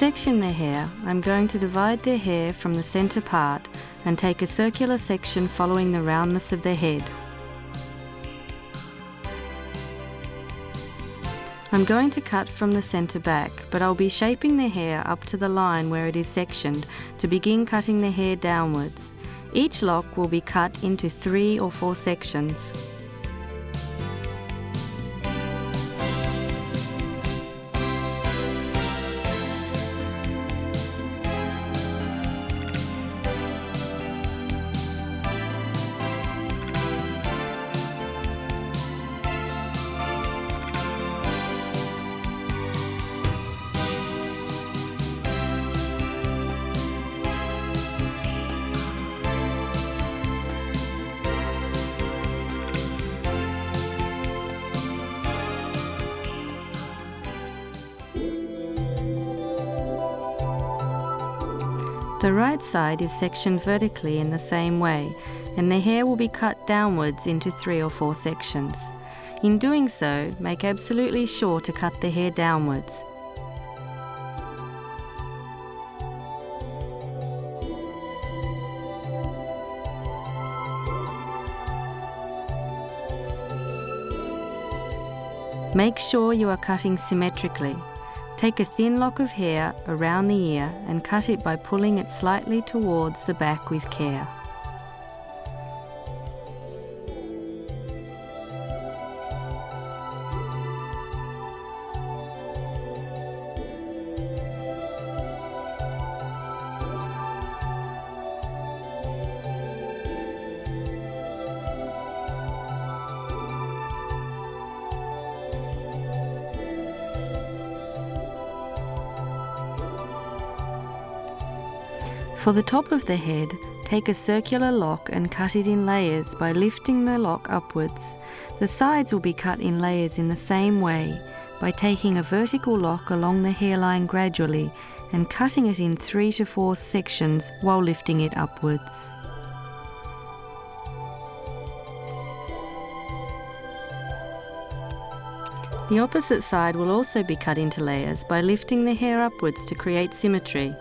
section the hair, I'm going to divide the hair from the centre part and take a circular section following the roundness of the head. I'm going to cut from the centre back, but I'll be shaping the hair up to the line where it is sectioned to begin cutting the hair downwards. Each lock will be cut into 3 or 4 sections. The right side is sectioned vertically in the same way, and the hair will be cut downwards into 3 or 4 sections. In doing so, make absolutely sure to cut the hair downwards. Make sure you are cutting symmetrically. Take a thin lock of hair around the ear and cut it by pulling it slightly towards the back with care. For the top of the head, take a circular lock and cut it in layers by lifting the lock upwards. The sides will be cut in layers in the same way by taking a vertical lock along the hairline gradually and cutting it in 3 to 4 sections while lifting it upwards. The opposite side will also be cut into layers by lifting the hair upwards to create symmetry.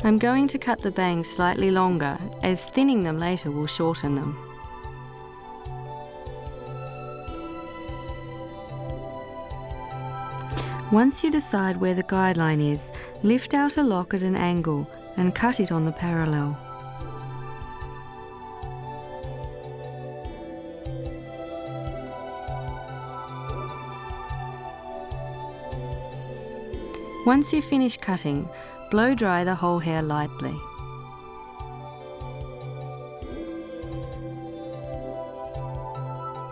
I'm going to cut the bangs slightly longer, as thinning them later will shorten them. Once you decide where the guideline is, lift out a lock at an angle and cut it on the parallel. Once you finish cutting, blow dry the whole hair lightly.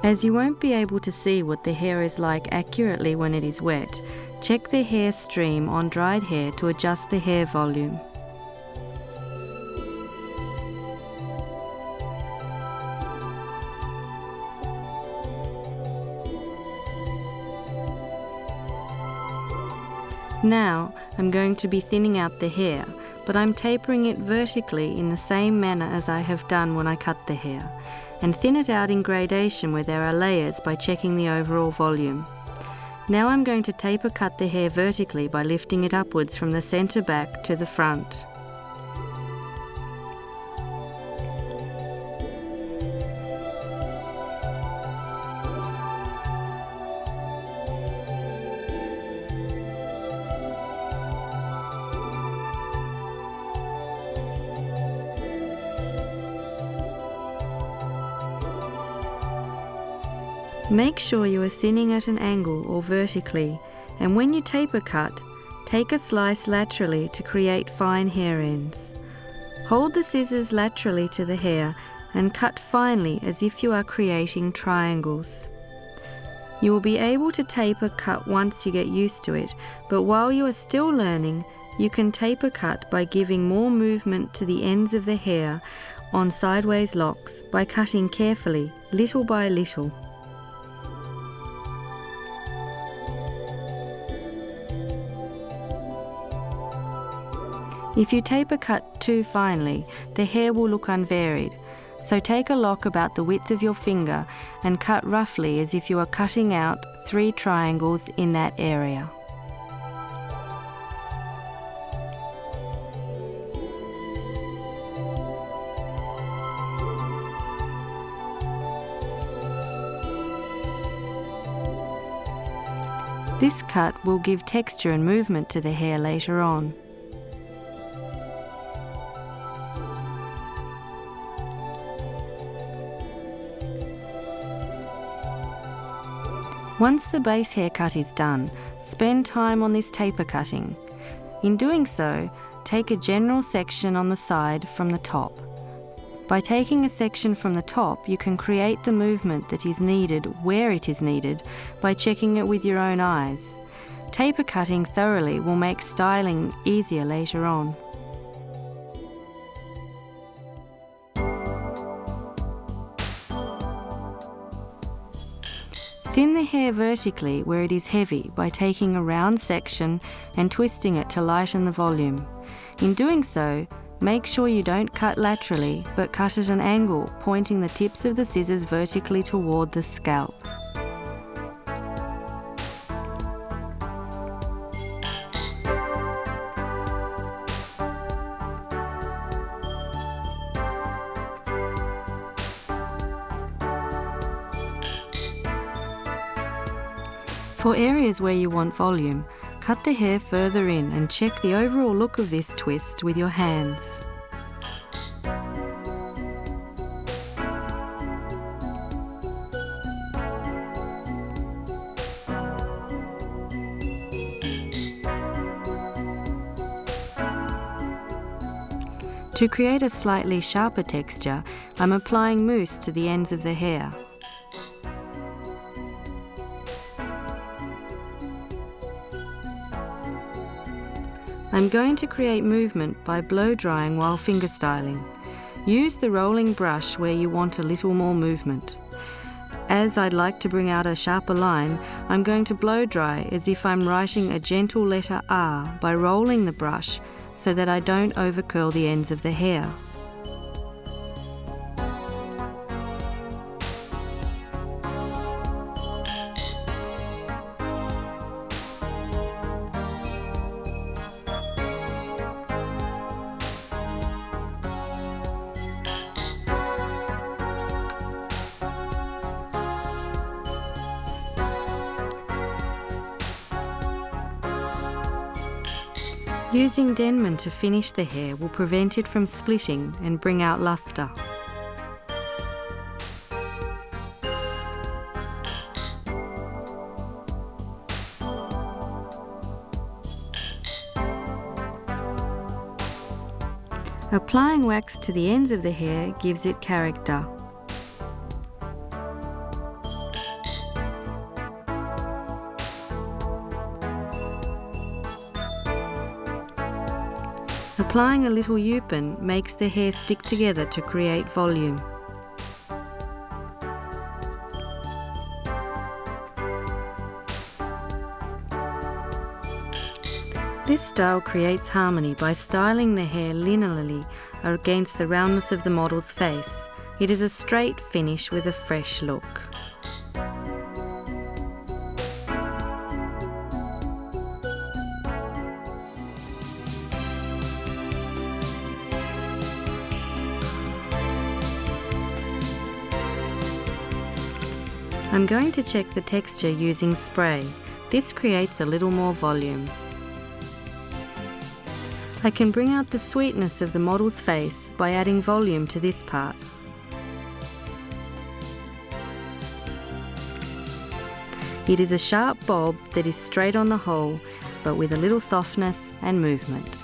As you won't be able to see what the hair is like accurately when it is wet, check the hair stream on dried hair to adjust the hair volume. Now, I'm going to be thinning out the hair, but I'm tapering it vertically in the same manner as I have done when I cut the hair, and thin it out in gradation where there are layers by checking the overall volume. Now I'm going to taper cut the hair vertically by lifting it upwards from the centre back to the front. Make sure you are thinning at an angle or vertically, and when you taper cut, take a slice laterally to create fine hair ends. Hold the scissors laterally to the hair and cut finely as if you are creating triangles. You will be able to taper cut once you get used to it, but while you are still learning, you can taper cut by giving more movement to the ends of the hair on sideways locks by cutting carefully, little by little. If you taper cut too finely, the hair will look unvaried, so take a lock about the width of your finger and cut roughly as if you are cutting out 3 triangles in that area. This cut will give texture and movement to the hair later on. Once the base haircut is done, spend time on this taper cutting. In doing so, take a general section on the side from the top. By taking a section from the top, you can create the movement that is needed where it is needed by checking it with your own eyes. Taper cutting thoroughly will make styling easier later on. Thin the hair vertically where it is heavy by taking a round section and twisting it to lighten the volume. In doing so, make sure you don't cut laterally but cut at an angle, pointing the tips of the scissors vertically toward the scalp. For areas where you want volume, cut the hair further in and check the overall look of this twist with your hands. To create a slightly sharper texture, I'm applying mousse to the ends of the hair. I'm going to create movement by blow drying while finger styling. Use the rolling brush where you want a little more movement. As I'd like to bring out a sharper line, I'm going to blow dry as if I'm writing a gentle letter R by rolling the brush so that I don't overcurl the ends of the hair. Using Denman to finish the hair will prevent it from splitting and bring out luster. Applying wax to the ends of the hair gives it character. Applying a little Yupen makes the hair stick together to create volume. This style creates harmony by styling the hair linearly against the roundness of the model's face. It is a straight finish with a fresh look. I'm going to check the texture using spray. This creates a little more volume. I can bring out the sweetness of the model's face by adding volume to this part. It is a sharp bob that is straight on the whole, but with a little softness and movement.